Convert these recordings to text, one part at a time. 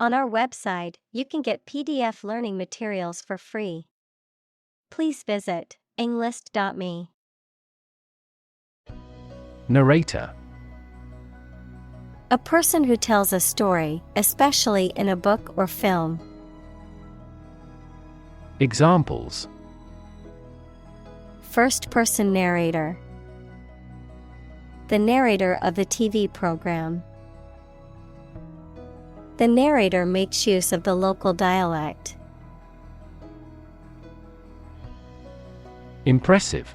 On our website, you can get PDF learning materials for free. Please visit englist.me. Narrator. A person who tells a story, especially in a book or film. Examples: First-person narrator. The narrator of the TV program. The narrator makes use of the local dialect. Impressive.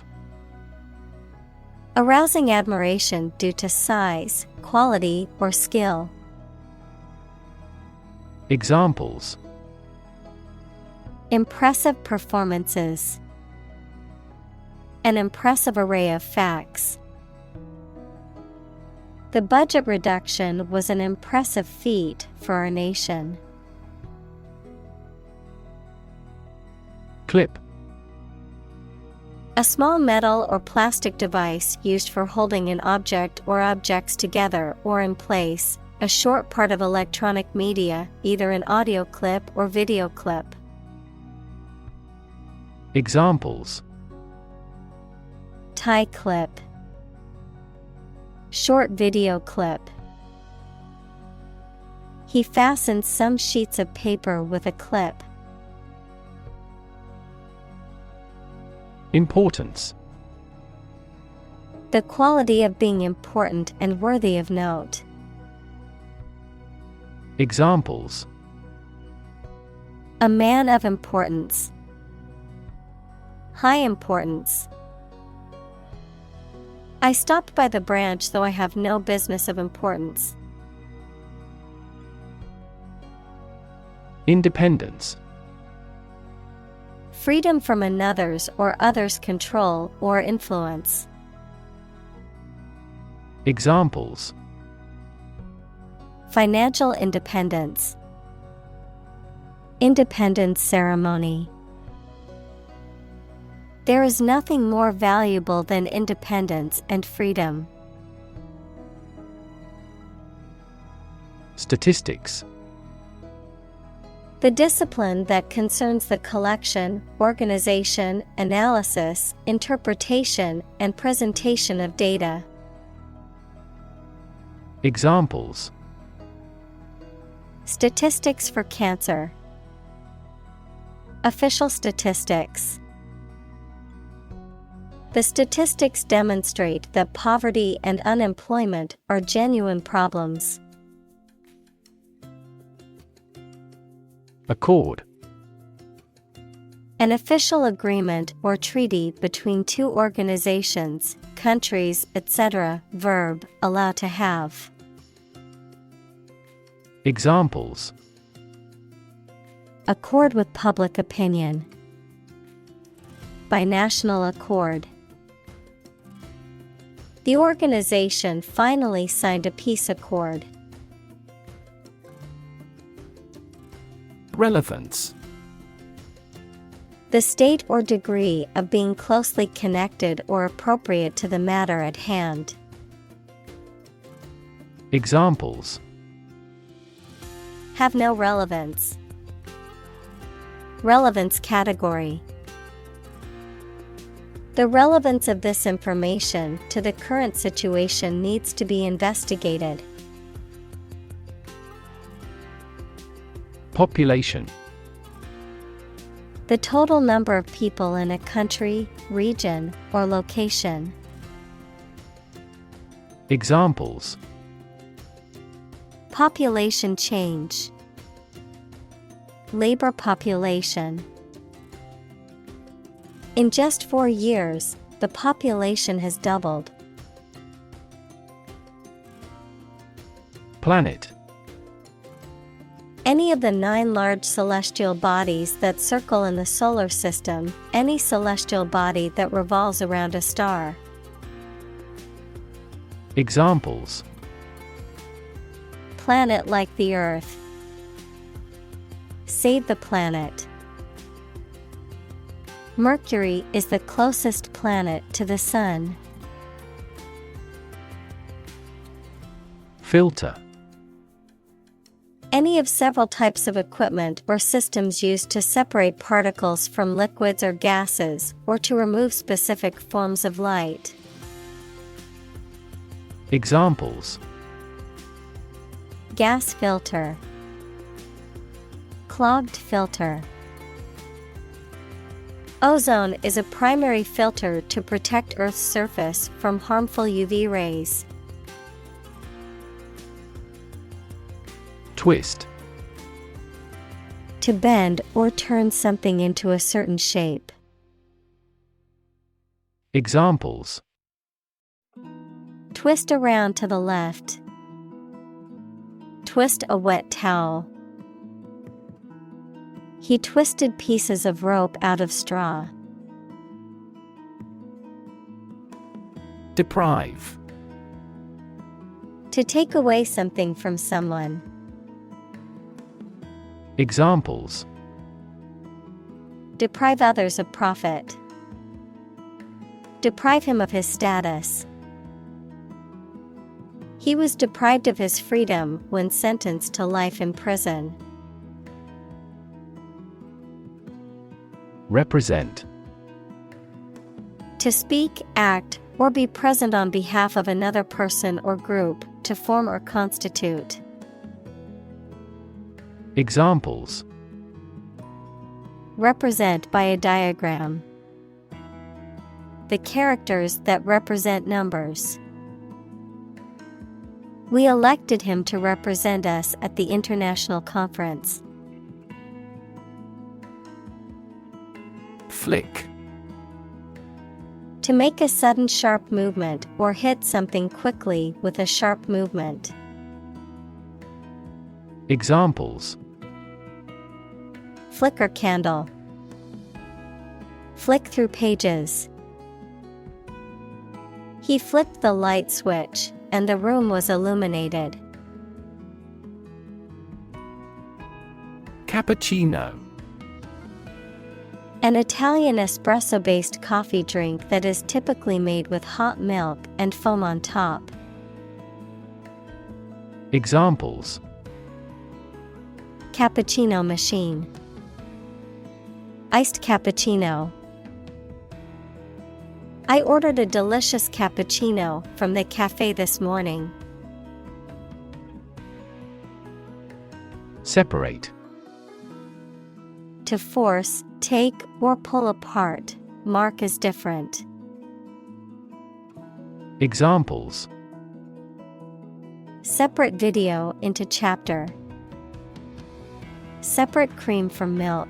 Arousing admiration due to size, quality, or skill. Examples: Impressive performances. An impressive array of facts. The budget reduction was an impressive feat for our nation. Clip. A small metal or plastic device used for holding an object or objects together or in place, a short part of electronic media, either an audio clip or video clip. Examples: Tie clip. Short video clip. He fastened some sheets of paper with a clip. Importance. The quality of being important and worthy of note. Examples: A man of importance. High importance. I stopped by the branch though I have no business of importance. Independence. Freedom from another's or others' control or influence. Examples: Financial independence. Independence ceremony. There is nothing more valuable than independence and freedom. Statistics. The discipline that concerns the collection, organization, analysis, interpretation, and presentation of data. Examples: Statistics for cancer. Official statistics. The statistics demonstrate that poverty and unemployment are genuine problems. Accord. An official agreement or treaty between two organizations, countries, etc. Verb, allow to have. Examples: Accord with public opinion. By national accord. The organization finally signed a peace accord. Relevance. The state or degree of being closely connected or appropriate to the matter at hand. Examples: Have no relevance. Relevance category. The relevance of this information to the current situation needs to be investigated. Population. The total number of people in a country, region, or location. Examples: Population change. Labor population. In just 4 years, the population has doubled. Planet. Any of the 9 large celestial bodies that circle in the solar system, any celestial body that revolves around a star. Examples: Planet like the Earth. Save the planet. Mercury is the closest planet to the Sun. Filter. Any of several types of equipment or systems used to separate particles from liquids or gases or to remove specific forms of light. Examples: Gas filter, clogged filter. Ozone is a primary filter to protect Earth's surface from harmful UV rays. Twist. To bend or turn something into a certain shape. Examples: Twist around to the left. Twist a wet towel. He twisted pieces of rope out of straw. Deprive. To take away something from someone. Examples: Deprive others of profit. Deprive him of his status. He was deprived of his freedom when sentenced to life in prison. Represent. To speak, act, or be present on behalf of another person or group, to form or constitute. Examples: Represent by a diagram. The characters that represent numbers. We elected him to represent us at the international conference. Flick. To make a sudden sharp movement or hit something quickly with a sharp movement. Examples: Flicker candle. Flick through pages. He flicked the light switch, and the room was illuminated. Cappuccino. An Italian espresso-based coffee drink that is typically made with hot milk and foam on top. Examples: Cappuccino machine. Iced cappuccino. I ordered a delicious cappuccino from the cafe this morning. Separate. To force, take, or pull apart, mark as different. Examples: Separate video into chapter. Separate cream from milk.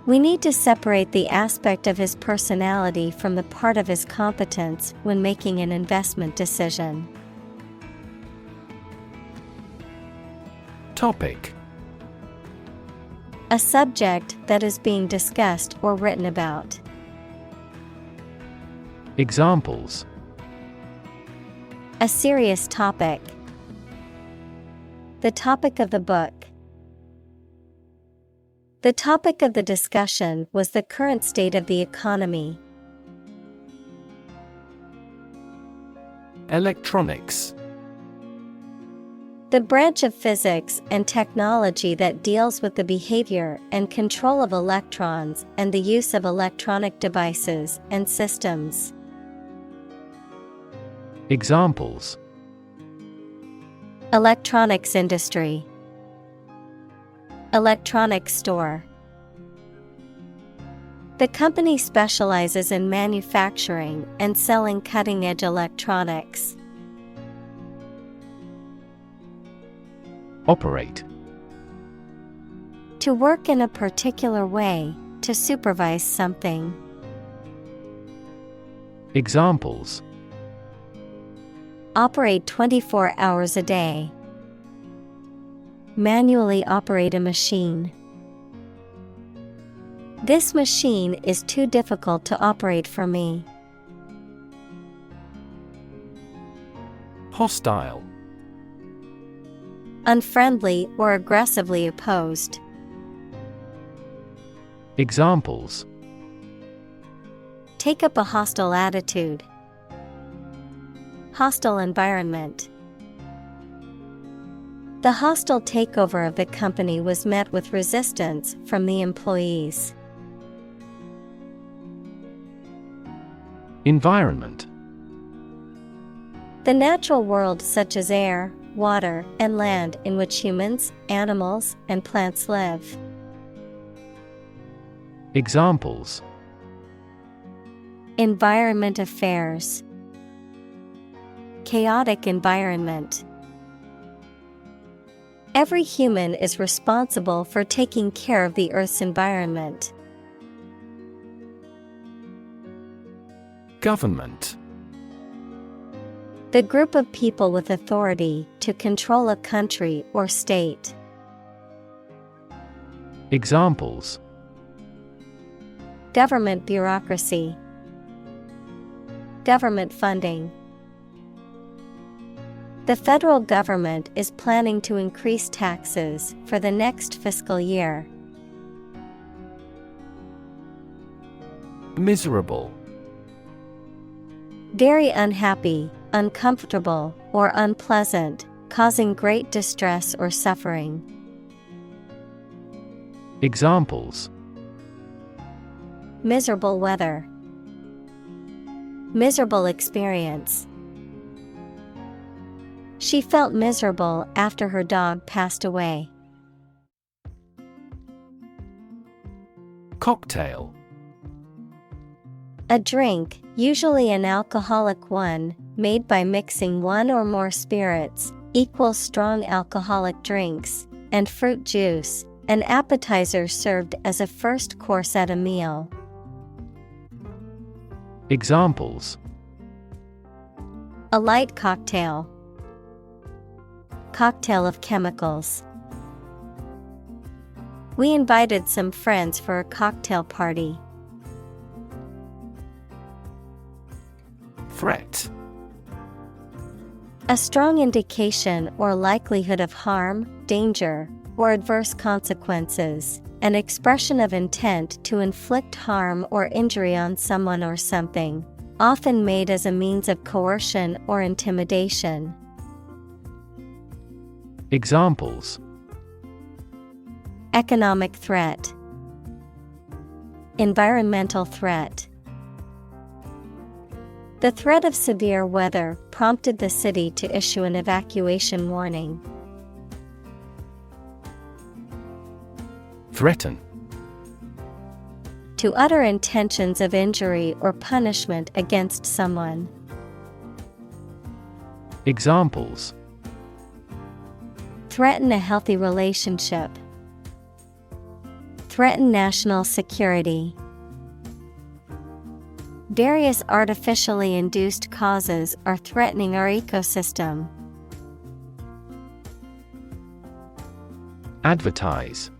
We need to separate the aspect of his personality from the part of his competence when making an investment decision. Topic. A subject that is being discussed or written about. Examples: A serious topic. The topic of the book. The topic of the discussion was the current state of the economy. Electronics. The branch of physics and technology that deals with the behavior and control of electrons and the use of electronic devices and systems. Examples: Electronics industry. Electronics store. The company specializes in manufacturing and selling cutting-edge electronics. Operate. To work in a particular way, to supervise something. Examples: Operate 24 hours a day. Manually operate a machine. This machine is too difficult to operate for me. Hostile. Unfriendly or aggressively opposed. Examples: Take up a hostile attitude. Hostile environment. The hostile takeover of the company was met with resistance from the employees. Environment. The natural world such as air, water, and land in which humans, animals, and plants live. Examples: Environment affairs. Chaotic environment. Every human is responsible for taking care of the Earth's environment. Government. The group of people with authority to control a country or state. Examples: Government bureaucracy. Government funding. The federal government is planning to increase taxes for the next fiscal year. Miserable. Very unhappy, uncomfortable, or unpleasant, causing great distress or suffering. Examples: Miserable weather. Miserable experience. She felt miserable after her dog passed away. Cocktail. A drink, usually an alcoholic one, made by mixing one or more spirits, equals strong alcoholic drinks, and fruit juice, an appetizer served as a first course at a meal. Examples: A light cocktail. Cocktail of chemicals. We invited some friends for a cocktail party. Threat. A strong indication or likelihood of harm, danger, or adverse consequences, an expression of intent to inflict harm or injury on someone or something, often made as a means of coercion or intimidation. Examples: Economic threat. Environmental threat. The threat of severe weather prompted the city to issue an evacuation warning. Threaten. To utter intentions of injury or punishment against someone. Examples: Threaten a healthy relationship. Threaten national security. Various artificially induced causes are threatening our ecosystem. Advertise.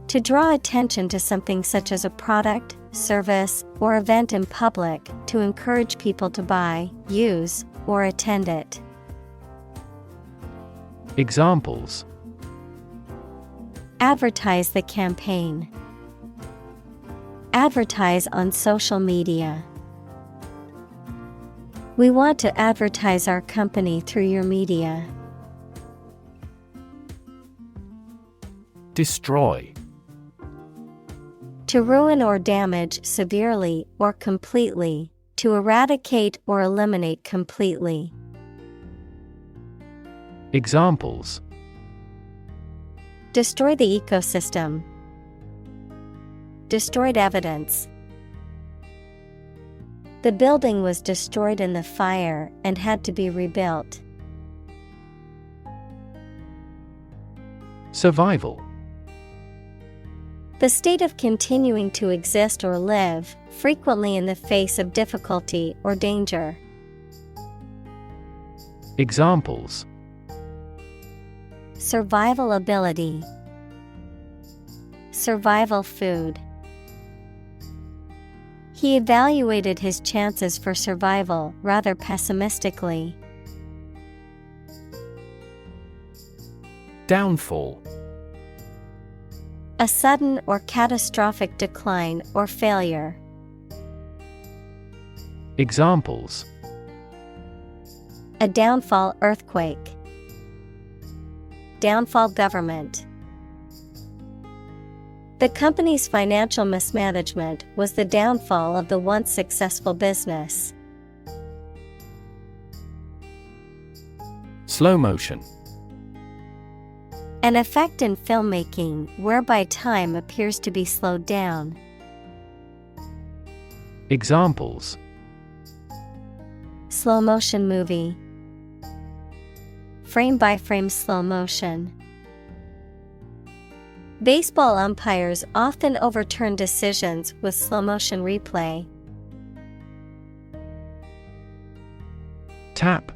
To draw attention to something such as a product, service, or event in public to encourage people to buy, use, or attend it. Examples: Advertise the campaign. Advertise on social media. We want to advertise our company through your media. Destroy. To ruin or damage severely or completely, to eradicate or eliminate completely. Examples: Destroy the ecosystem. Destroyed evidence. The building was destroyed in the fire and had to be rebuilt. Survival. The state of continuing to exist or live, frequently in the face of difficulty or danger. Examples: Survival ability. Survival food. He evaluated his chances for survival rather pessimistically. Downfall. A sudden or catastrophic decline or failure. Examples: A downfall earthquake. Downfall government. The company's financial mismanagement was the downfall of the once successful business. Slow motion. An effect in filmmaking whereby time appears to be slowed down. Examples: Slow motion movie. Frame by frame slow motion. Baseball umpires often overturn decisions with slow motion replay. Tap.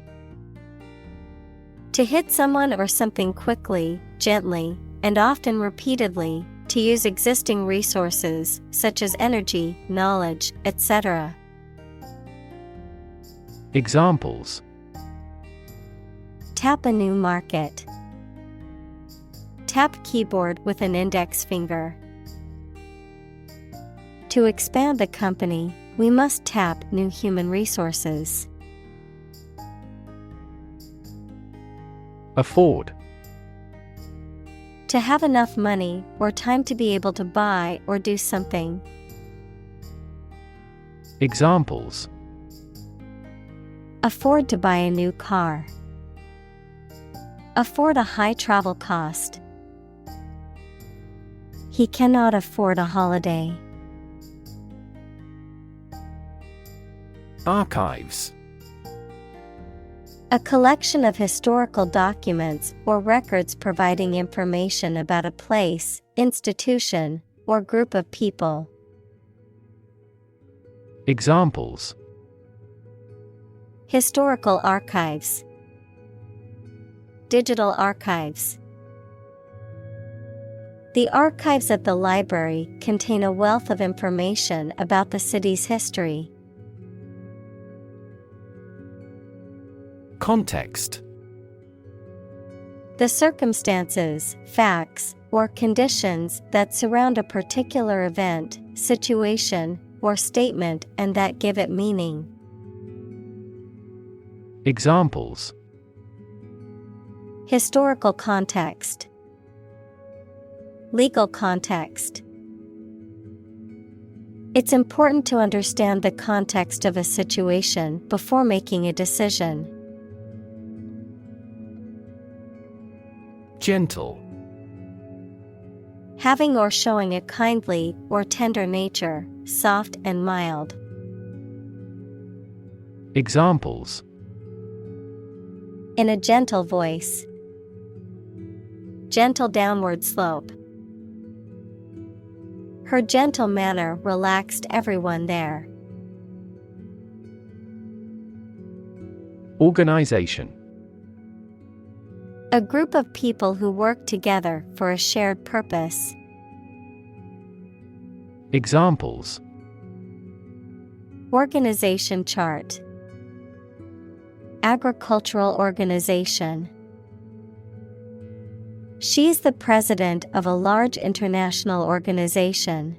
To hit someone or something quickly, gently, and often repeatedly, to use existing resources, such as energy, knowledge, etc. Examples: Tap a new market. Tap keyboard with an index finger. To expand the company, we must tap new human resources. Afford. To have enough money or time to be able to buy or do something. Examples: Afford to buy a new car. Afford a high travel cost. He cannot afford a holiday. Archives. A collection of historical documents or records providing information about a place, institution, or group of people. Examples: Historical archives. Digital archives. The archives at the library contain a wealth of information about the city's history. Context. The circumstances, facts, or conditions that surround a particular event, situation, or statement and that give it meaning. Examples: Historical context. Legal context. It's important to understand the context of a situation before making a decision. Gentle. Having or showing a kindly or tender nature, soft and mild. Examples: In a gentle voice. Gentle downward slope. Her gentle manner relaxed everyone there. Organization. A group of people who work together for a shared purpose. Examples: Organization chart. Agricultural organization. She is the president of a large international organization.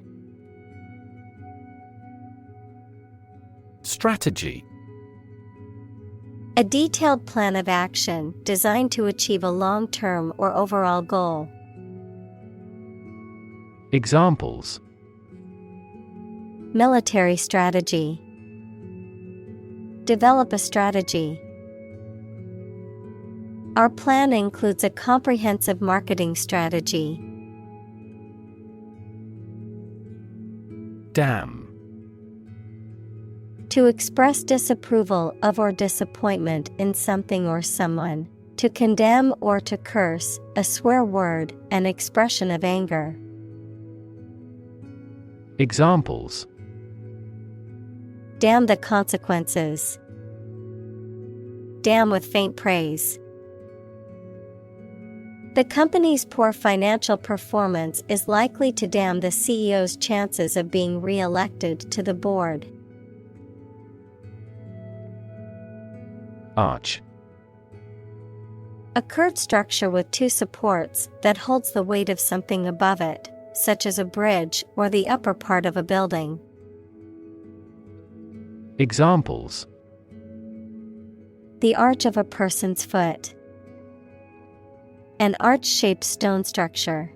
Strategy. A detailed plan of action designed to achieve a long-term or overall goal. Examples: Military strategy. Develop a strategy. Our plan includes a comprehensive marketing strategy. Damn. To express disapproval of or disappointment in something or someone. To condemn or to curse, a swear word, an expression of anger. Examples: Damn the consequences. Damn with faint praise. The company's poor financial performance is likely to damn the CEO's chances of being re-elected to the board. Arch. A curved structure with two supports that holds the weight of something above it, such as a bridge or the upper part of a building. Examples: The arch of a person's foot. An arch-shaped stone structure.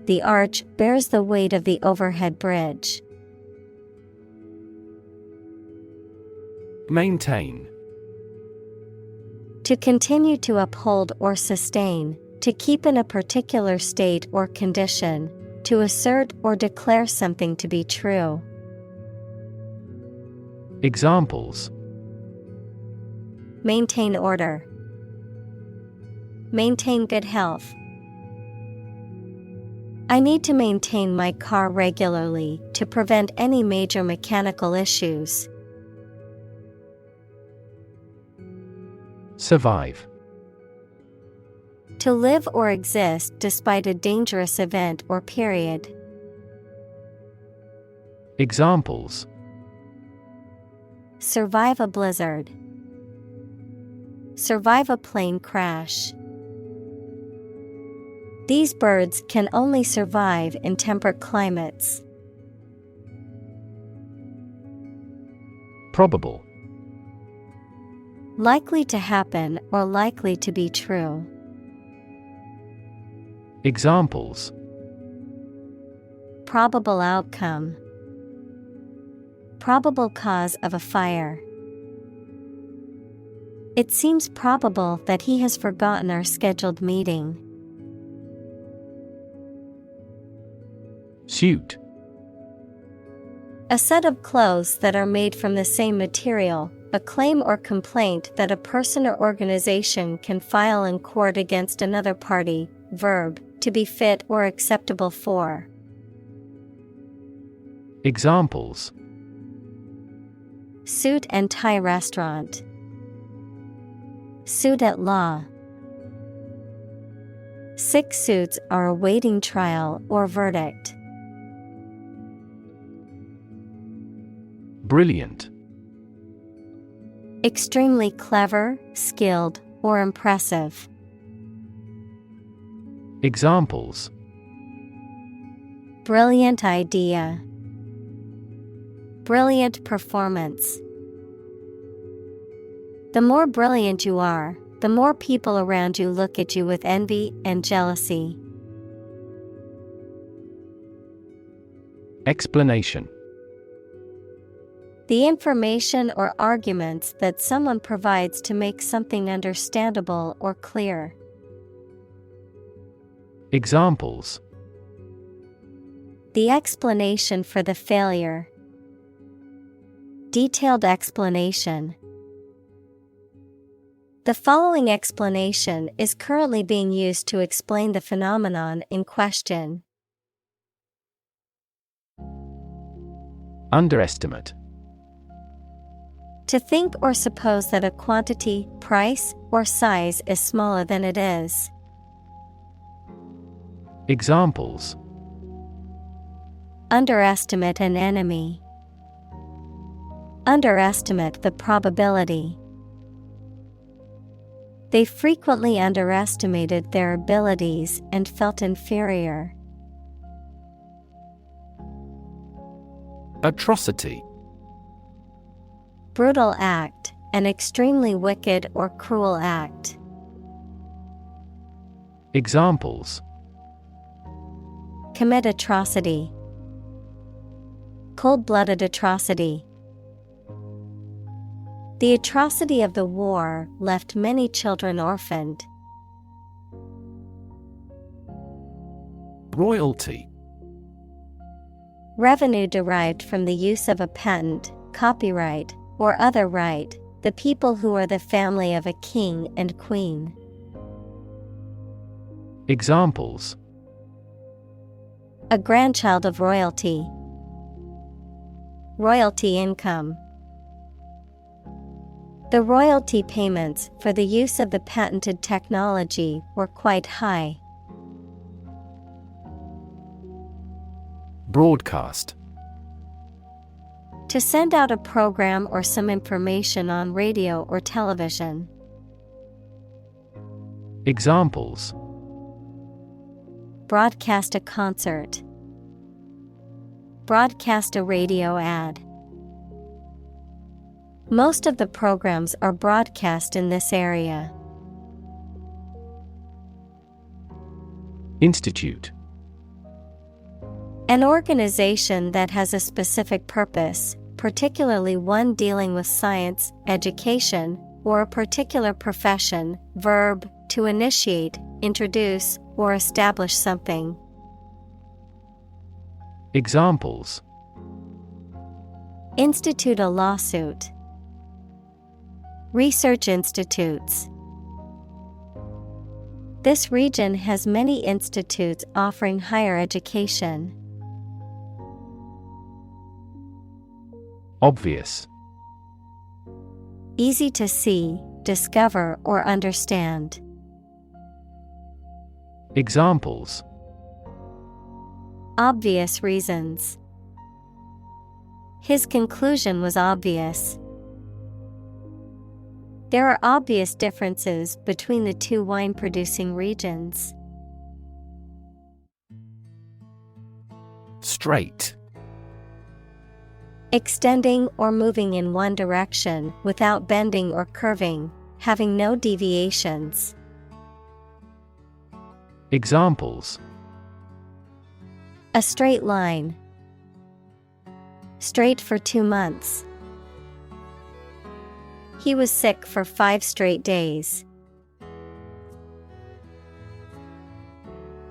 The arch bears the weight of the overhead bridge. Maintain. To continue to uphold or sustain, to keep in a particular state or condition, to assert or declare something to be true. Examples: Maintain order. Maintain good health. I need to maintain my car regularly to prevent any major mechanical issues. Survive. To live or exist despite a dangerous event or period. Examples: Survive a blizzard. Survive a plane crash. These birds can only survive in temperate climates. Probable. Likely to happen or likely to be true. Examples: Probable outcome. Probable cause of a fire. It seems probable that he has forgotten our scheduled meeting. Suit. A set of clothes that are made from the same material, a claim or complaint that a person or organization can file in court against another party. Verb, to be fit or acceptable for. Examples: Suit and tie restaurant. Suit at law. 6 suits are awaiting trial or verdict. Brilliant. Extremely clever, skilled, or impressive. Examples: Brilliant idea. Brilliant performance. The more brilliant you are, the more people around you look at you with envy and jealousy. Explanation. The information or arguments that someone provides to make something understandable or clear. Examples: The explanation for the failure. Detailed explanation. The following explanation is currently being used to explain the phenomenon in question. Underestimate. To think or suppose that a quantity, price, or size is smaller than it is. Examples: Underestimate an enemy. Underestimate the probability. They frequently underestimated their abilities and felt inferior. Atrocity. Brutal act, an extremely wicked or cruel act. Examples: Commit atrocity. Cold-blooded atrocity. The atrocity of the war left many children orphaned. Royalty. Revenue derived from the use of a patent, copyright, or other right, the people who are the family of a king and queen. Examples: A grandchild of royalty. Royalty income. The royalty payments for the use of the patented technology were quite high. Broadcast. To send out a program or some information on radio or television. Examples: Broadcast a concert. Broadcast a radio ad. Most of the programs are broadcast in this area. Institute. An organization that has a specific purpose, particularly one dealing with science, education, or a particular profession. Verb, to initiate, introduce, or establish something. Examples: Institute a lawsuit. Research institutes. This region has many institutes offering higher education. Obvious. Easy to see, discover, or understand. Examples: Obvious reasons. His conclusion was obvious. There are obvious differences between the two wine-producing regions. Straight. Extending or moving in one direction without bending or curving, having no deviations. Examples: A straight line. Straight for 2 months. He was sick for 5 straight days.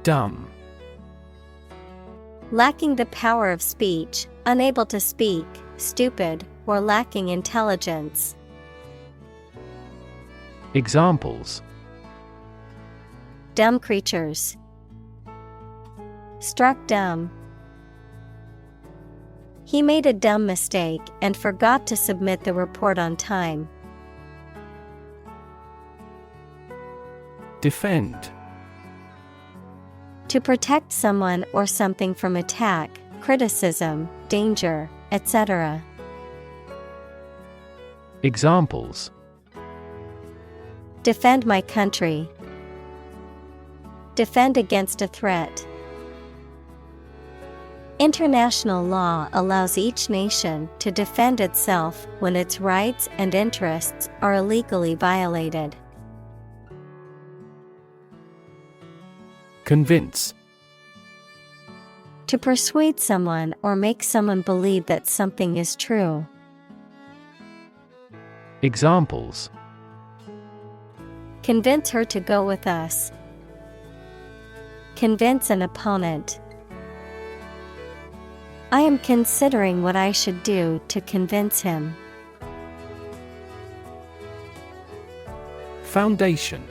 Dumb. Lacking the power of speech, unable to speak, stupid, or lacking intelligence. Examples: Dumb creatures. Struck dumb. He made a dumb mistake and forgot to submit the report on time. Defend. To protect someone or something from attack, criticism, danger, etc. Examples: Defend my country. Defend against a threat. International law allows each nation to defend itself when its rights and interests are illegally violated. Convince. To persuade someone or make someone believe that something is true. Examples: Convince her to go with us. Convince an opponent. I am considering what I should do to convince him. Foundation.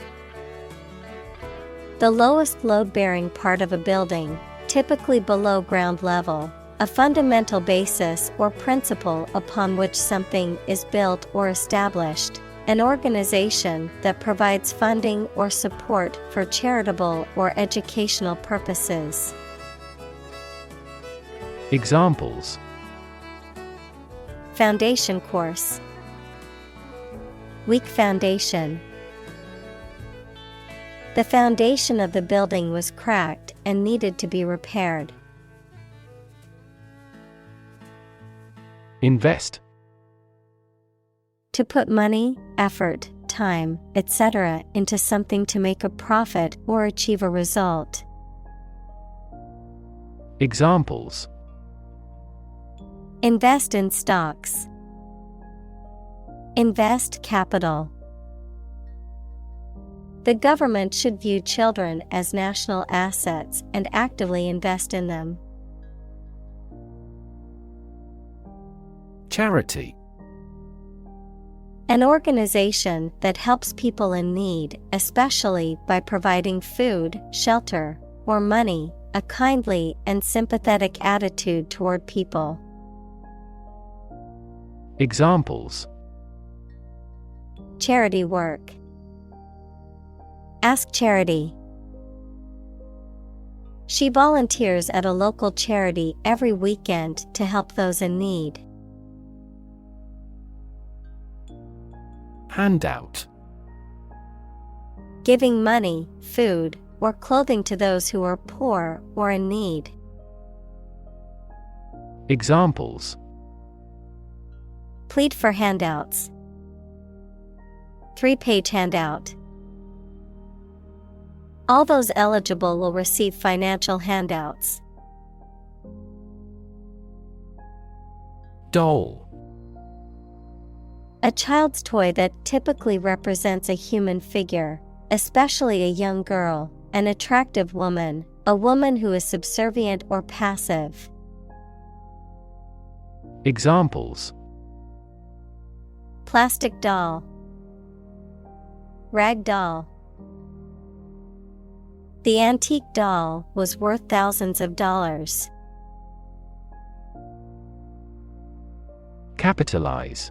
The lowest load-bearing part of a building, typically below ground level, a fundamental basis or principle upon which something is built or established, an organization that provides funding or support for charitable or educational purposes. Examples: Foundation course. Weak foundation. The foundation of the building was cracked and needed to be repaired. Invest. To put money, effort, time, etc. into something to make a profit or achieve a result. Examples: Invest in stocks. Invest capital. The government should view children as national assets and actively invest in them. Charity. An organization that helps people in need, especially by providing food, shelter, or money, a kindly and sympathetic attitude toward people. Examples: Charity work. Ask charity. She volunteers at a local charity every weekend to help those in need. Handout. Giving money, food, or clothing to those who are poor or in need. Examples: Plead for handouts. 3-page handout. All those eligible will receive financial handouts. Doll. A child's toy that typically represents a human figure, especially a young girl, an attractive woman, a woman who is subservient or passive. Examples: Plastic doll, rag doll. The antique doll was worth thousands of dollars. Capitalize.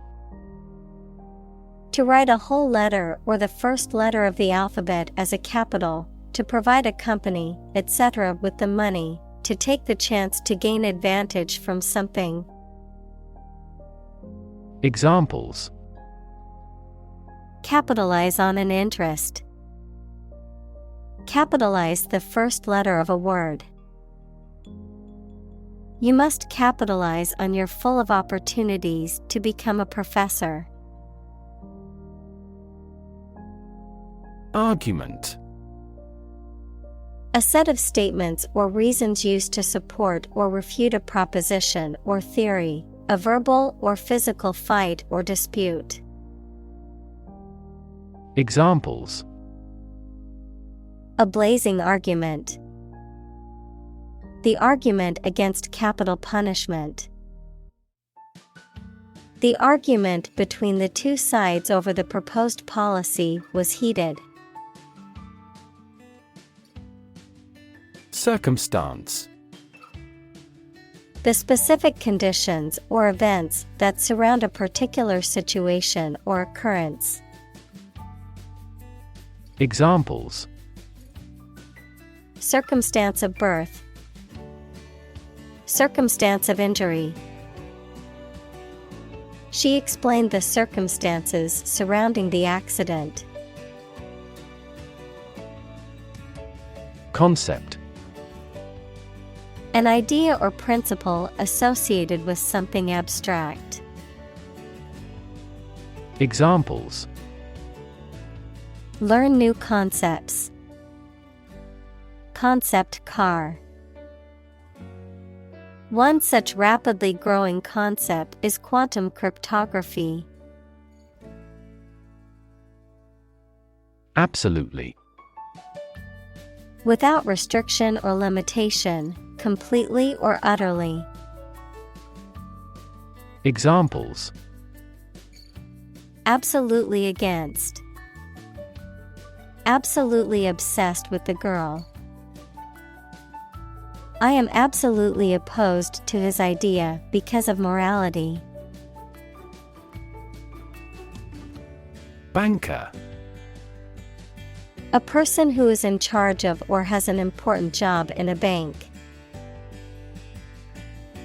To write a whole letter or the first letter of the alphabet as a capital, to provide a company, etc. with the money, to take the chance to gain advantage from something. Examples: Capitalize on an interest. Capitalize the first letter of a word. You must capitalize on your full of opportunities to become a professor. Argument. A set of statements or reasons used to support or refute a proposition or theory, a verbal or physical fight or dispute. Examples: A blazing argument. The argument against capital punishment. The argument between the two sides over the proposed policy was heated. Circumstance. The specific conditions or events that surround a particular situation or occurrence. Examples: Circumstance of birth. Circumstance of injury. She explained the circumstances surrounding the accident. Concept. An idea or principle associated with something abstract. Examples: Learn new concepts. Concept car. One such rapidly growing concept is quantum cryptography. Absolutely. Without restriction or limitation, completely or utterly. Examples: Absolutely against. Absolutely obsessed with the girl. I am absolutely opposed to his idea because of morality. Banker. A person who is in charge of or has an important job in a bank.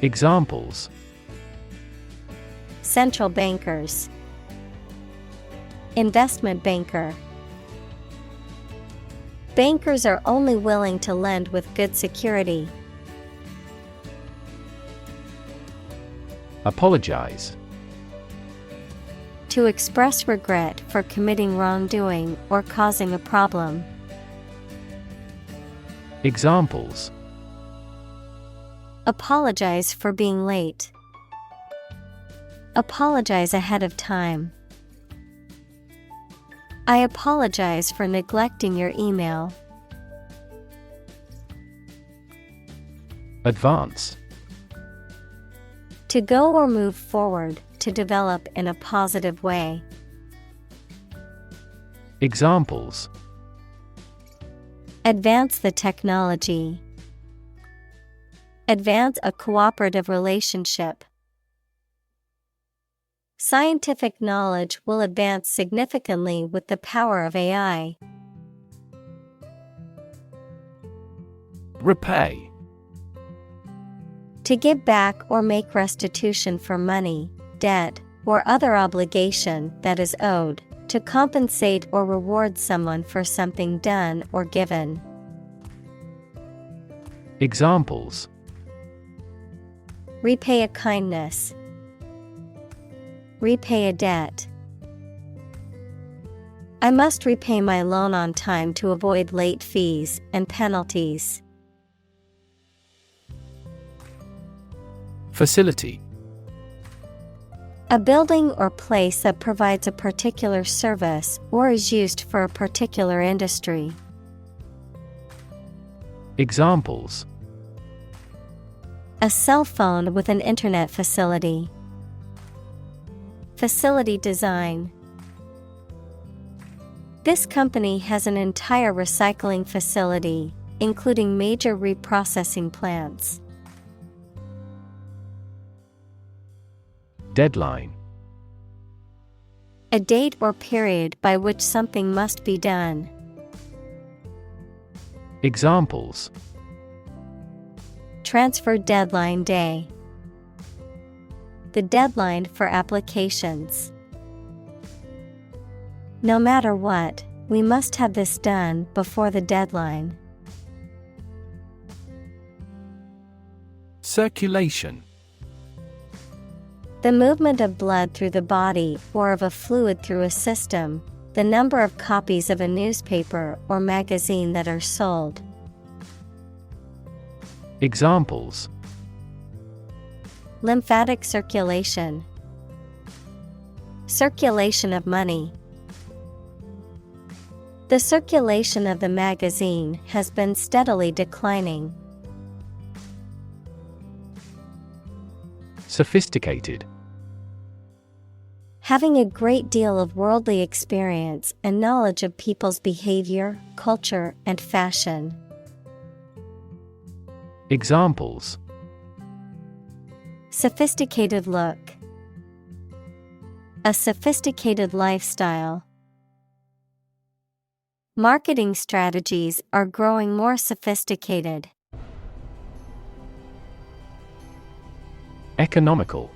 Examples: Central bankers. Investment banker. Bankers are only willing to lend with good security. Apologize. To express regret for committing wrongdoing or causing a problem. Examples: Apologize for being late. Apologize ahead of time. I apologize for neglecting your email. Advance. To go or move forward, to develop in a positive way. Examples: Advance the technology. Advance a cooperative relationship. Scientific knowledge will advance significantly with the power of AI. Repay. To give back or make restitution for money, debt, or other obligation that is owed, to compensate or reward someone for something done or given. Examples: Repay a kindness. Repay a debt. I must repay my loan on time to avoid late fees and penalties. Facility. A building or place that provides a particular service or is used for a particular industry. Examples: A cell phone with an internet facility. Facility design. This company has an entire recycling facility, including major reprocessing plants. Deadline. A date or period by which something must be done. Examples: Transfer deadline day. The deadline for applications. No matter what, we must have this done before the deadline. Circulation. The movement of blood through the body or of a fluid through a system, the number of copies of a newspaper or magazine that are sold. Examples: Lymphatic circulation. Circulation of money. The circulation of the magazine has been steadily declining. Sophisticated. Having a great deal of worldly experience and knowledge of people's behavior, culture, and fashion. Examples: Sophisticated look. A sophisticated lifestyle. Marketing strategies are growing more sophisticated. Economical.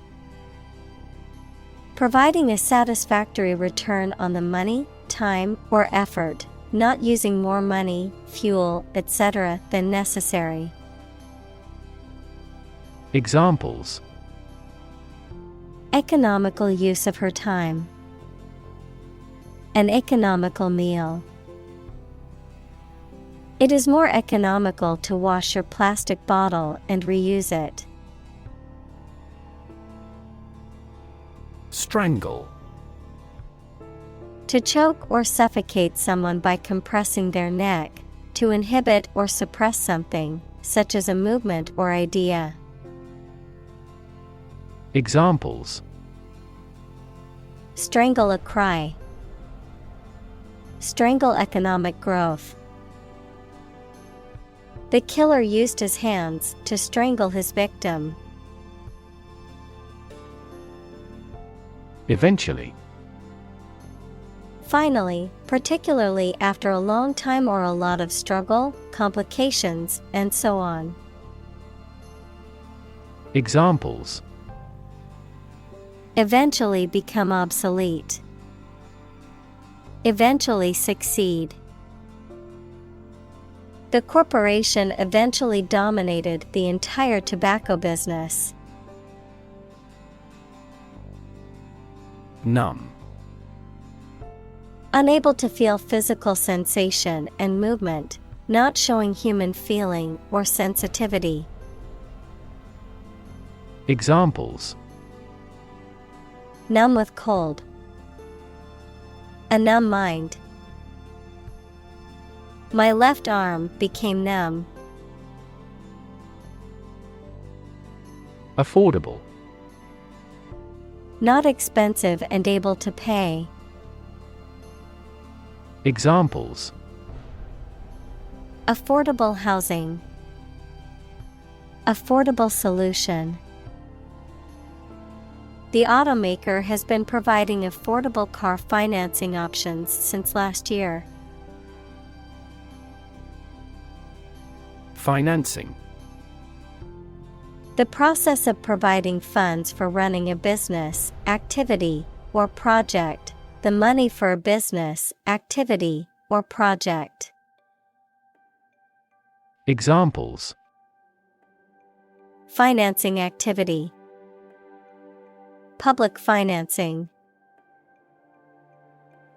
Providing a satisfactory return on the money, time, or effort, not using more money, fuel, etc. than necessary. Examples: Economical use of her time. An economical meal. It is more economical to wash your plastic bottle and reuse it. Strangle. To choke or suffocate someone by compressing their neck, to inhibit or suppress something, such as a movement or idea. Examples: Strangle a cry. Strangle economic growth. The killer used his hands to strangle his victim. Eventually. Finally, particularly after a long time or a lot of struggle, complications, and so on. Examples: Eventually become obsolete. Eventually succeed. The corporation eventually dominated the entire tobacco business. Numb. Unable to feel physical sensation and movement, not showing human feeling or sensitivity. Examples: Numb with cold. A numb mind. My left arm became numb. Affordable. Not expensive and able to pay. Examples: Affordable housing. Affordable solution. The automaker has been providing affordable car financing options since last year. Financing. The process of providing funds for running a business, activity, or project. The money for a business, activity, or project. Examples: Financing activity. Public financing.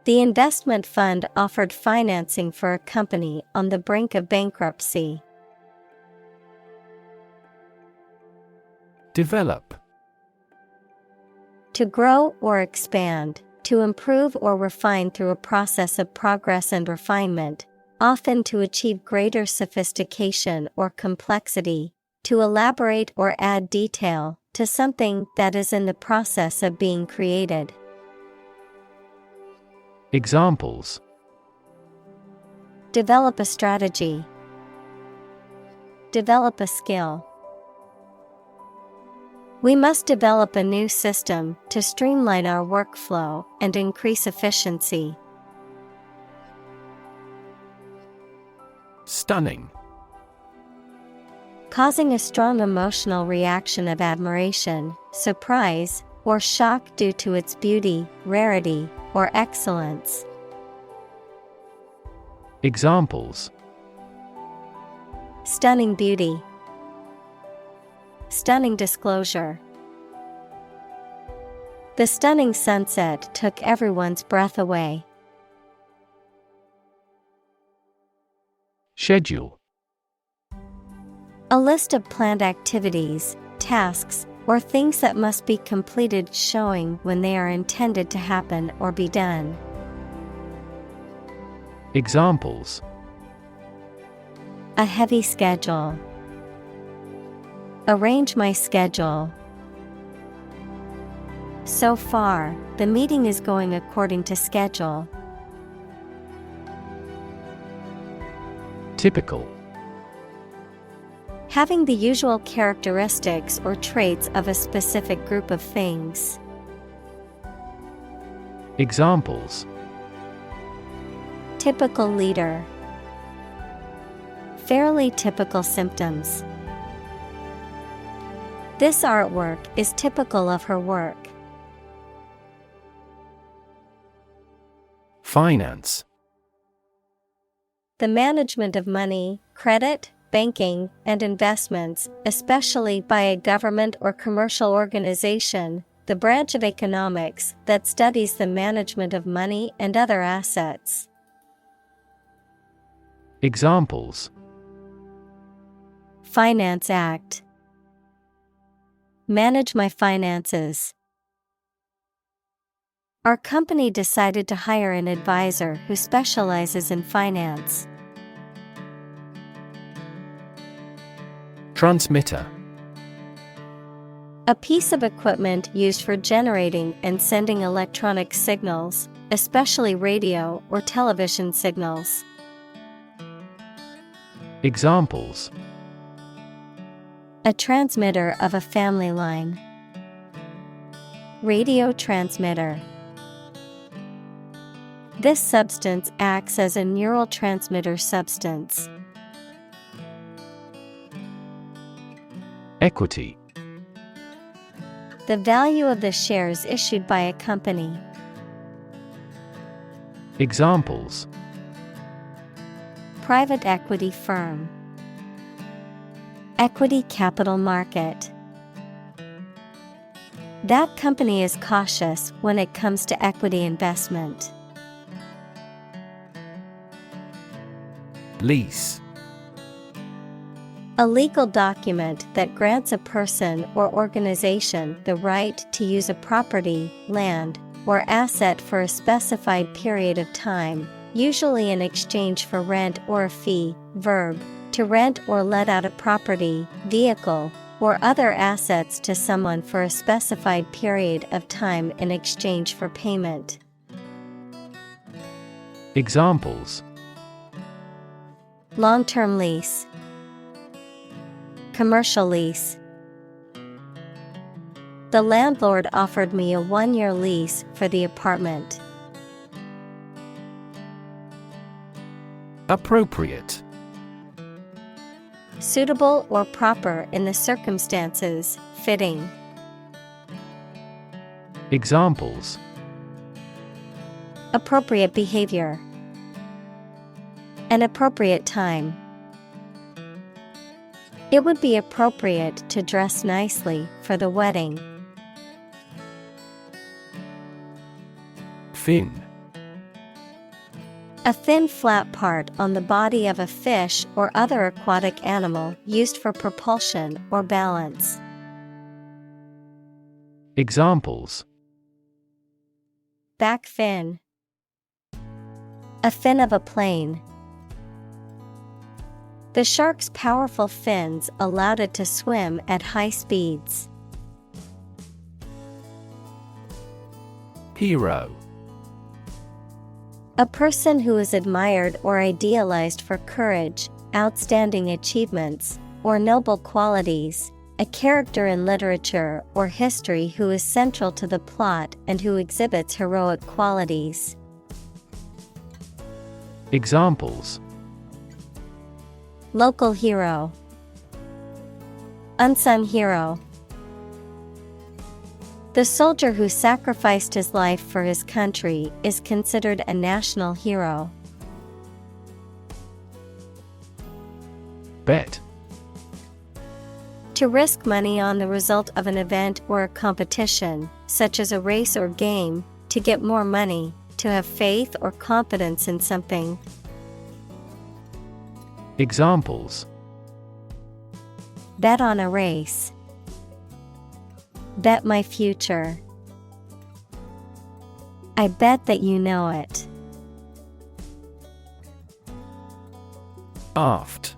The investment fund offered financing for a company on the brink of bankruptcy. Develop. To grow or expand, to improve or refine through a process of progress and refinement, often to achieve greater sophistication or complexity, to elaborate or add detail to something that is in the process of being created. Examples: Develop a strategy. Develop a skill. We must develop a new system to streamline our workflow and increase efficiency. Stunning. Causing a strong emotional reaction of admiration, surprise, or shock due to its beauty, rarity, or excellence. Examples: Stunning beauty. Stunning disclosure. The stunning sunset took everyone's breath away. Schedule. A list of planned activities, tasks, or things that must be completed showing when they are intended to happen or be done. Examples: A heavy schedule. Arrange my schedule. So far, the meeting is going according to schedule. Typical. Having the usual characteristics or traits of a specific group of things. Examples: Typical leader. Fairly typical symptoms. This artwork is typical of her work. Finance. The management of money, credit, banking, and investments, especially by a government or commercial organization, the branch of economics that studies the management of money and other assets. Examples: Finance Act. Manage my finances. Our company decided to hire an advisor who specializes in finance. Transmitter. A piece of equipment used for generating and sending electronic signals, especially radio or television signals. Examples: A transmitter of a family line. Radio transmitter. This substance acts as a neurotransmitter substance. Equity. The value of the shares issued by a company. Examples: Private equity firm. Equity capital market. That company is cautious when it comes to equity investment. Lease. A legal document that grants a person or organization the right to use a property, land, or asset for a specified period of time, usually in exchange for rent or a fee. Verb: to rent or let out a property, vehicle, or other assets to someone for a specified period of time in exchange for payment. Examples: Long-term lease. Commercial lease. The landlord offered me a 1-year lease for the apartment. Appropriate. Suitable or proper in the circumstances, fitting. Examples: Appropriate behavior. An appropriate time. It would be appropriate to dress nicely for the wedding. Fin. A thin flat part on the body of a fish or other aquatic animal used for propulsion or balance. Examples: Back fin. A fin of a plane. The shark's powerful fins allowed it to swim at high speeds. Hero. A person who is admired or idealized for courage, outstanding achievements, or noble qualities, a character in literature or history who is central to the plot and who exhibits heroic qualities. Examples: Local hero. Unsung hero. The soldier who sacrificed his life for his country is considered a national hero. Bet. To risk money on the result of an event or a competition, such as a race or game, to get more money, to have faith or confidence in something. Examples: Bet on a race. Bet my future. I bet that you know it. Aft.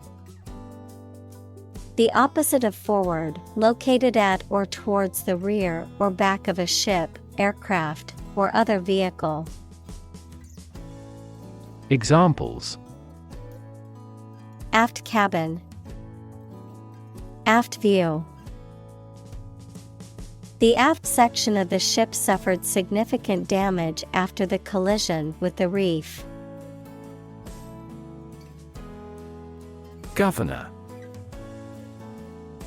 The opposite of forward, located at or towards the rear or back of a ship, aircraft, or other vehicle. Examples: Aft cabin. Aft view. The aft section of the ship suffered significant damage after the collision with the reef. Governor.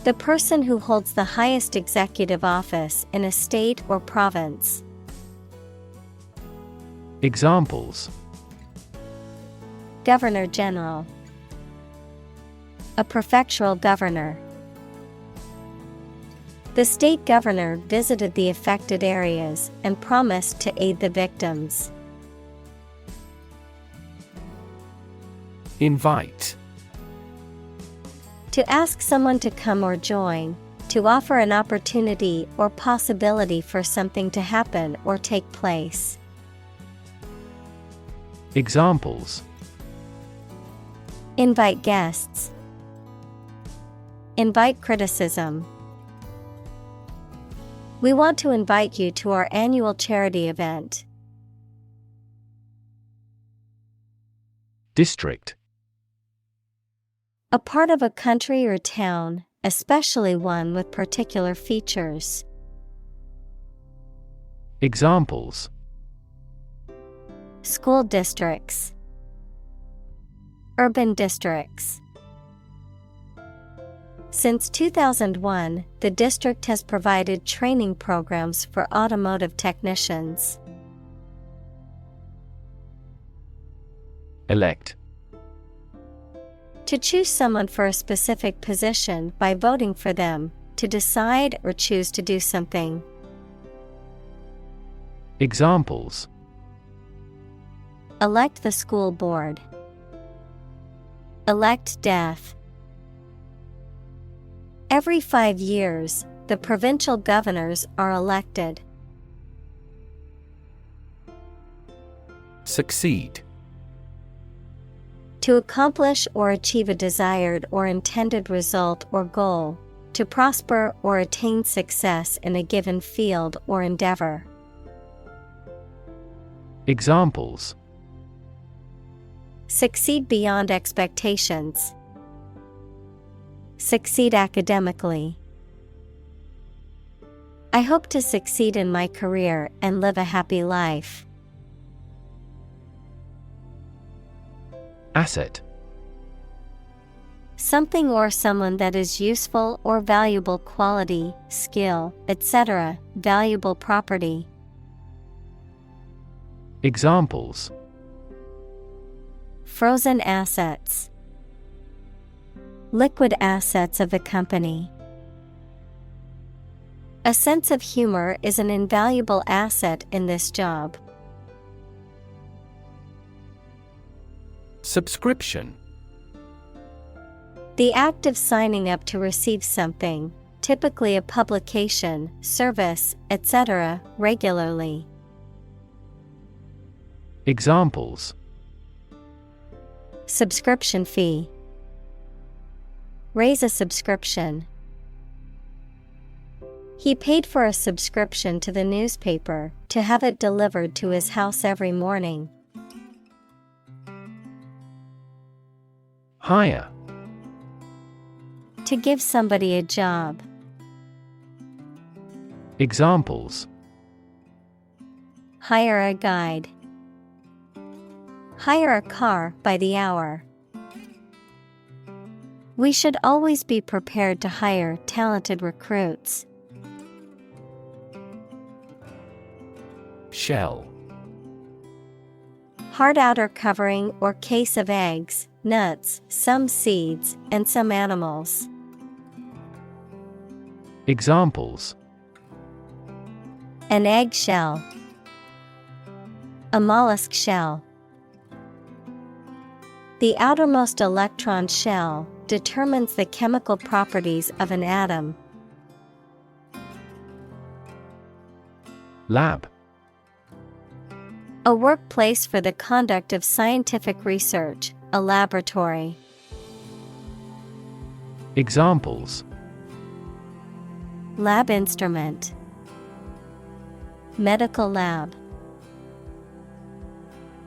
The person who holds the highest executive office in a state or province. Examples: Governor General. A prefectural governor. The state governor visited the affected areas and promised to aid the victims. Invite. To ask someone to come or join, to offer an opportunity or possibility for something to happen or take place. Examples: Invite guests. Invite criticism. We want to invite you to our annual charity event. District. A part of a country or town, especially one with particular features. Examples: School districts. Urban districts. Since 2001, the district has provided training programs for automotive technicians. Elect. To choose someone for a specific position by voting for them, to decide or choose to do something. Examples: Elect the school board. Elect death. Every 5 years, the provincial governors are elected. Succeed. To accomplish or achieve a desired or intended result or goal, to prosper or attain success in a given field or endeavor. Examples: Succeed beyond expectations. Succeed academically. I hope to succeed in my career and live a happy life. Asset. Something or someone that is useful or valuable quality, skill, etc., valuable property. Examples: Frozen assets. Liquid assets of the company. A sense of humor is an invaluable asset in this job. Subscription. The act of signing up to receive something, typically a publication, service, etc., regularly. Examples: Subscription fee. Raise a subscription. He paid for a subscription to the newspaper to have it delivered to his house every morning. Hire. To give somebody a job. Examples: Hire a guide. Hire a car by the hour. We should always be prepared to hire talented recruits. Shell. Hard outer covering or case of eggs, nuts, some seeds, and some animals. Examples: An egg shell. A mollusk shell. The outermost electron shell determines the chemical properties of an atom. Lab. A workplace for the conduct of scientific research, a laboratory. Examples: Lab instrument. Medical lab.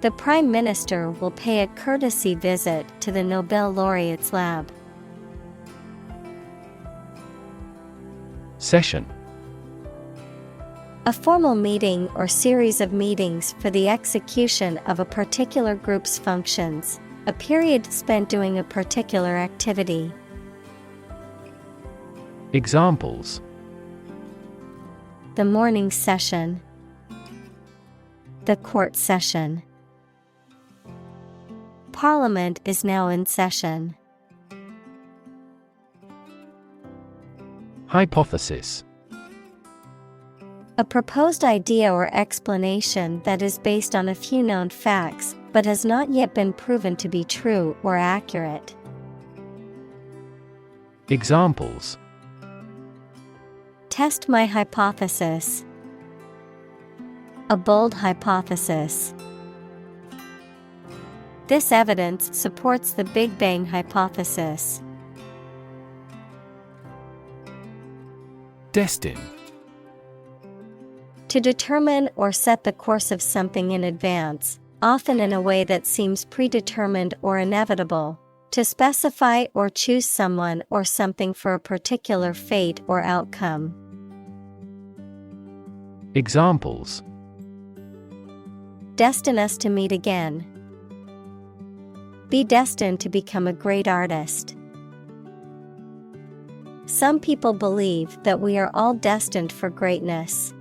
The Prime Minister will pay a courtesy visit to the Nobel laureate's lab. Session. A formal meeting or series of meetings for the execution of a particular group's functions, a period spent doing a particular activity. Examples: The morning session. The court session. Parliament is now in session. Hypothesis. A proposed idea or explanation that is based on a few known facts, but has not yet been proven to be true or accurate. Examples: Test my hypothesis. A bold hypothesis. This evidence supports the Big Bang hypothesis. Destin. To determine or set the course of something in advance, often in a way that seems predetermined or inevitable. To specify or choose someone or something for a particular fate or outcome. Examples: Destine us to meet again. Be destined to become a great artist. Some people believe that we are all destined for greatness.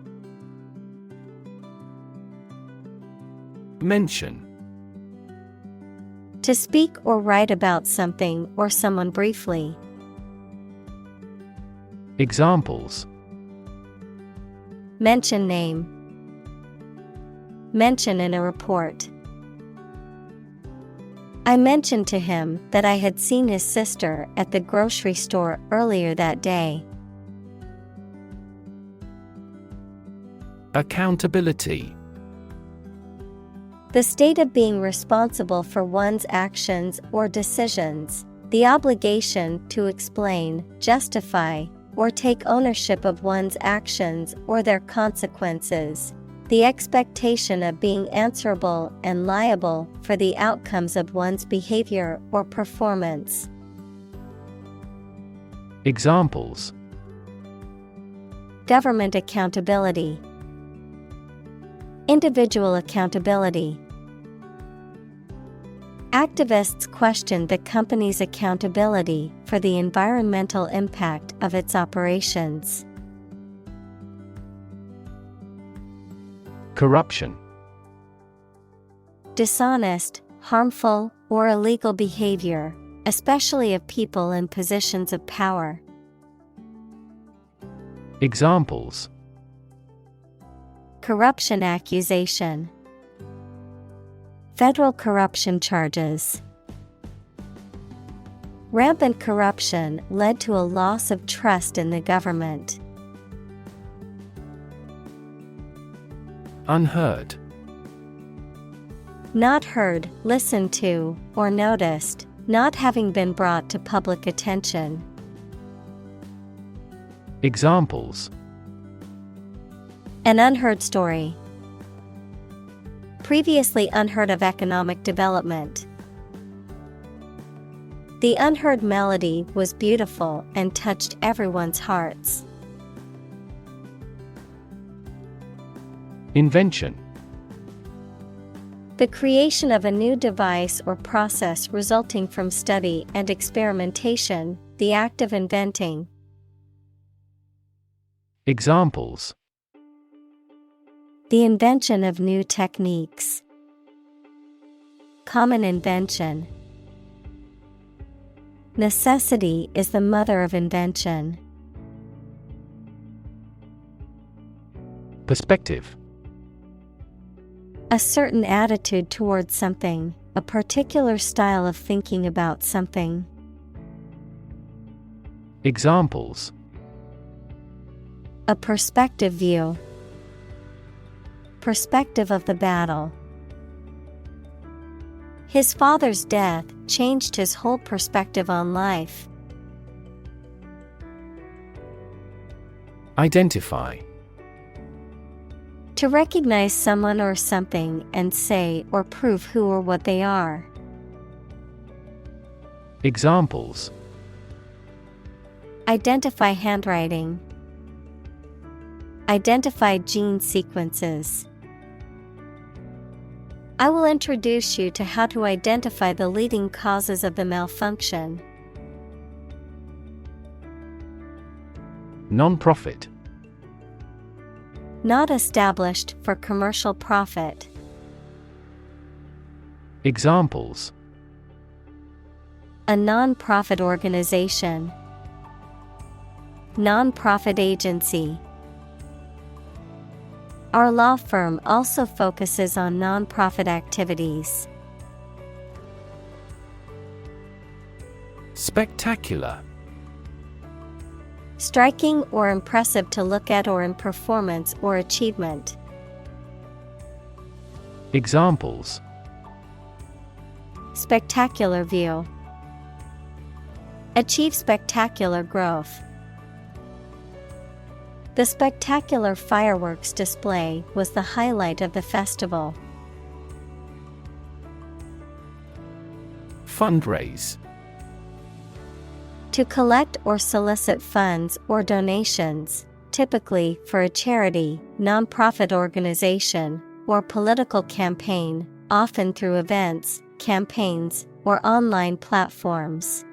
Mention. To speak or write about something or someone briefly. Examples: Mention name. Mention in a report. I mentioned to him that I had seen his sister at the grocery store earlier that day. Accountability. The state of being responsible for one's actions or decisions, the obligation to explain, justify, or take ownership of one's actions or their consequences, the expectation of being answerable and liable for the outcomes of one's behavior or performance. Examples: Government accountability. Individual accountability. Activists questioned the company's accountability for the environmental impact of its operations. Corruption. Dishonest, harmful, or illegal behavior, especially of people in positions of power. Examples: Corruption accusation. Federal corruption charges. Rampant corruption led to a loss of trust in the government. Unheard. Not heard, listened to, or noticed, not having been brought to public attention. Examples: An unheard story. Previously unheard of economic development. The unheard melody was beautiful and touched everyone's hearts. Invention. The creation of a new device or process resulting from study and experimentation, the act of inventing. Examples: The invention of new techniques. Common invention. Necessity is the mother of invention. Perspective. A certain attitude towards something, a particular style of thinking about something. Examples: A perspective view. Perspective of the battle. His father's death changed his whole perspective on life. Identify. To recognize someone or something and say or prove who or what they are. Examples: Identify handwriting. Identify gene sequences. I will introduce you to how to identify the leading causes of the malfunction. Non-profit. Not established for commercial profit. Examples: A non-profit organization. Non-profit agency. Our law firm also focuses on non-profit activities. Spectacular. Striking or impressive to look at or in performance or achievement. Examples: Spectacular view. Achieve spectacular growth. The spectacular fireworks display was the highlight of the festival. Fundraise. To collect or solicit funds or donations, typically for a charity, nonprofit organization, or political campaign, often through events, campaigns, or online platforms.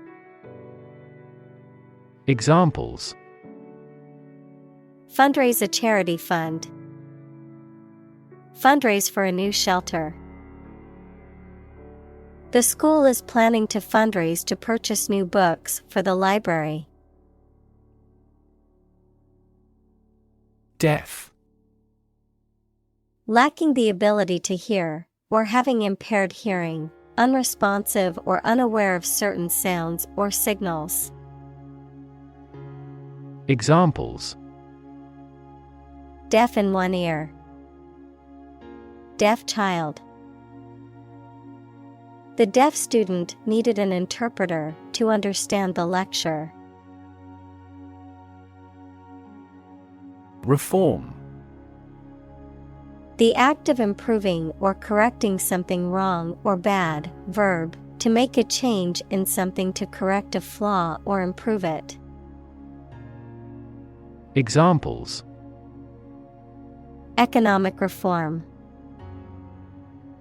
Examples: Fundraise a charity fund. Fundraise for a new shelter. The school is planning to fundraise to purchase new books for the library. Deaf. Lacking the ability to hear, or having impaired hearing, unresponsive or unaware of certain sounds or signals. Examples: Deaf in one ear. Deaf child. The deaf student needed an interpreter to understand the lecture. Reform. The act of improving or correcting something wrong or bad. Verb, to make a change in something to correct a flaw or improve it. Examples: Economic reform.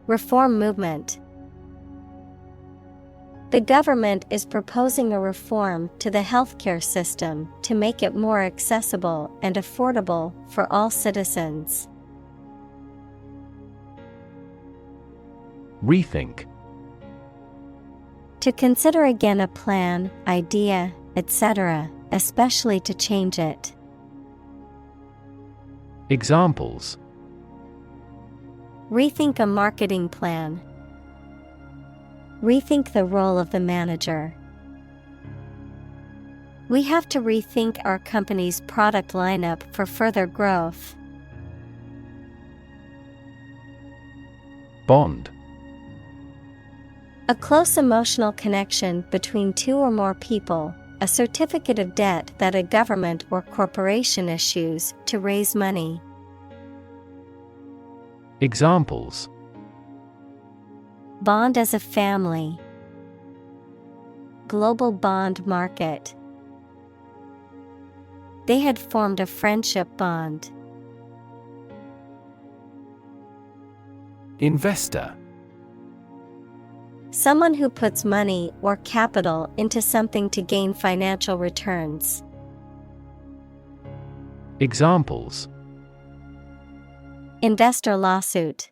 Reform movement. The government is proposing a reform to the healthcare system to make it more accessible and affordable for all citizens. Rethink. To consider again a plan, idea, etc., especially to change it. Examples: Rethink a marketing plan. Rethink the role of the manager. We have to rethink our company's product lineup for further growth. Bond. A close emotional connection between two or more people, a certificate of debt that a government or corporation issues to raise money. Examples: Bond as a family. Global bond market. They had formed a friendship bond. Investor. Someone who puts money or capital into something to gain financial returns. Examples: Investor lawsuit.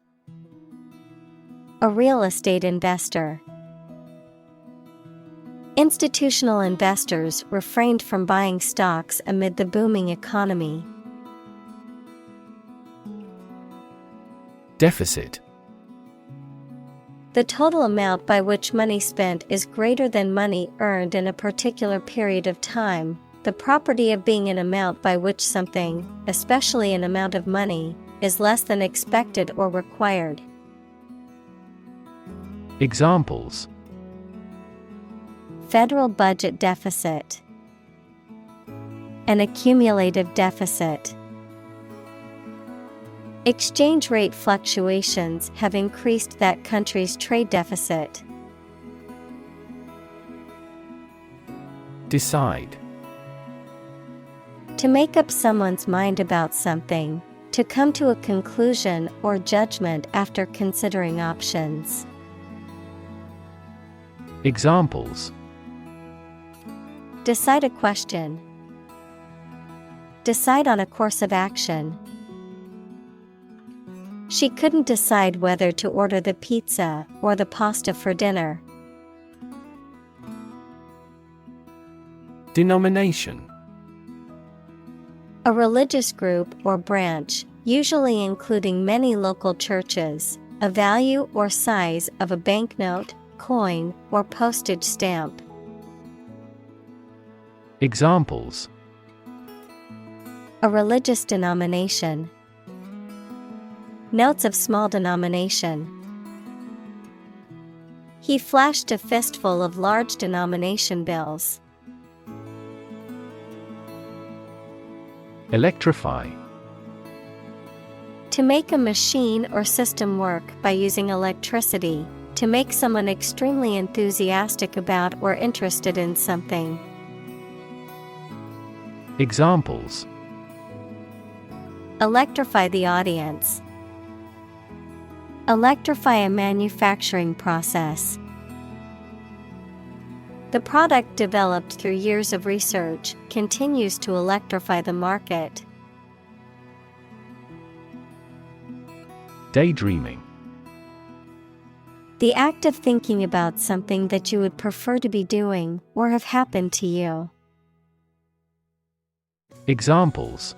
A real estate investor. Institutional investors refrained from buying stocks amid the booming economy. Deficit. The total amount by which money spent is greater than money earned in a particular period of time, the property of being an amount by which something, especially an amount of money, is less than expected or required. Examples: Federal budget deficit. An accumulative deficit. Exchange rate fluctuations have increased that country's trade deficit. Decide. To make up someone's mind about something, to come to a conclusion or judgment after considering options. Examples: Decide a question. Decide on a course of action. She couldn't decide whether to order the pizza or the pasta for dinner. Denomination. A religious group or branch, usually including many local churches, a value or size of a banknote, coin, or postage stamp. Examples: A religious denomination. Notes of small denomination. He flashed a fistful of large denomination bills. Electrify. To make a machine or system work by using electricity, to make someone extremely enthusiastic about or interested in something. Examples: Electrify the audience. Electrify a manufacturing process. The product developed through years of research continues to electrify the market. Daydreaming. The act of thinking about something that you would prefer to be doing or have happened to you. Examples: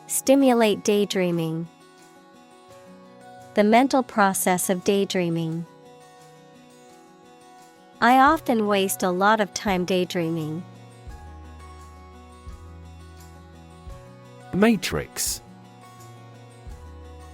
Stimulate daydreaming. The mental process of daydreaming. I often waste a lot of time daydreaming. Matrix.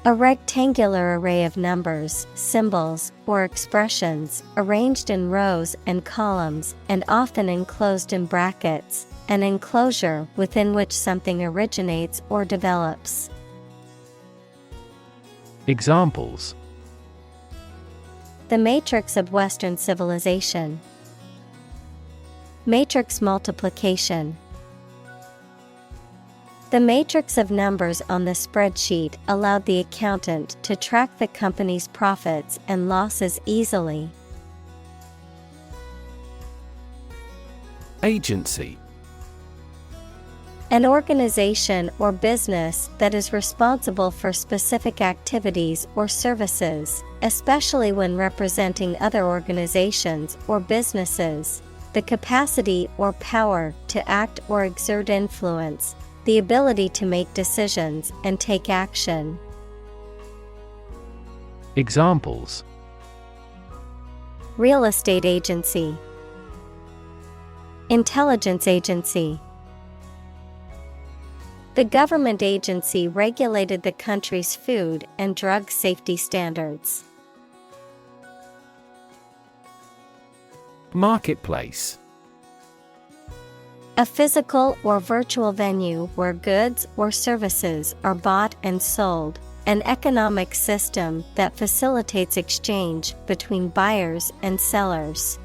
A rectangular array of numbers, symbols, or expressions, arranged in rows and columns and often enclosed in brackets, an enclosure within which something originates or develops. Examples: The matrix of Western civilization. Matrix multiplication. The matrix of numbers on the spreadsheet allowed the accountant to track the company's profits and losses easily. Agency. An organization or business that is responsible for specific activities or services, especially when representing other organizations or businesses. The capacity or power to act or exert influence, the ability to make decisions and take action. Examples: Real estate agency. Intelligence agency. The government agency regulated the country's food and drug safety standards. Marketplace. A physical or virtual venue where goods or services are bought and sold, an economic system that facilitates exchange between buyers and sellers.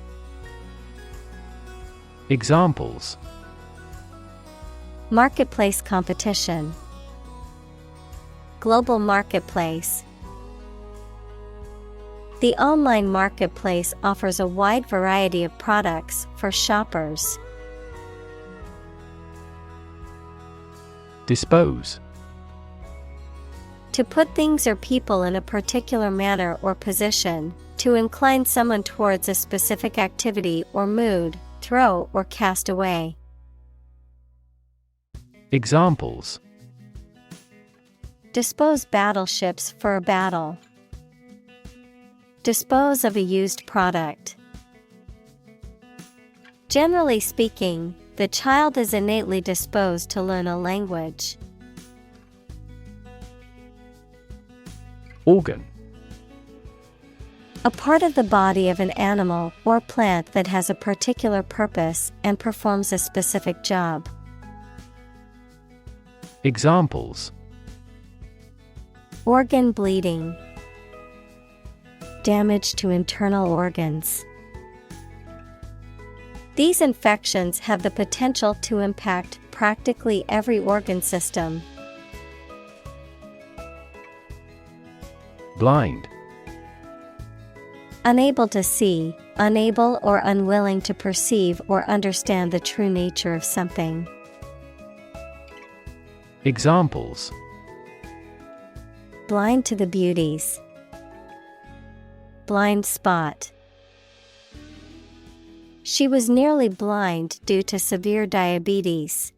Examples: Marketplace competition. Global marketplace. The online marketplace offers a wide variety of products for shoppers. Dispose. To put things or people in a particular manner or position, to incline someone towards a specific activity or mood, throw or cast away. Examples: Dispose battleships for a battle. Dispose of a used product. Generally speaking, the child is innately disposed to learn a language. Organ. A part of the body of an animal or plant that has a particular purpose and performs a specific job. Examples: Organ bleeding. Damage to internal organs. These infections have the potential to impact practically every organ system. Blind. Unable to see, unable or unwilling to perceive or understand the true nature of something. Examples: Blind to the beauties. Blind spot. She was nearly blind due to severe diabetes.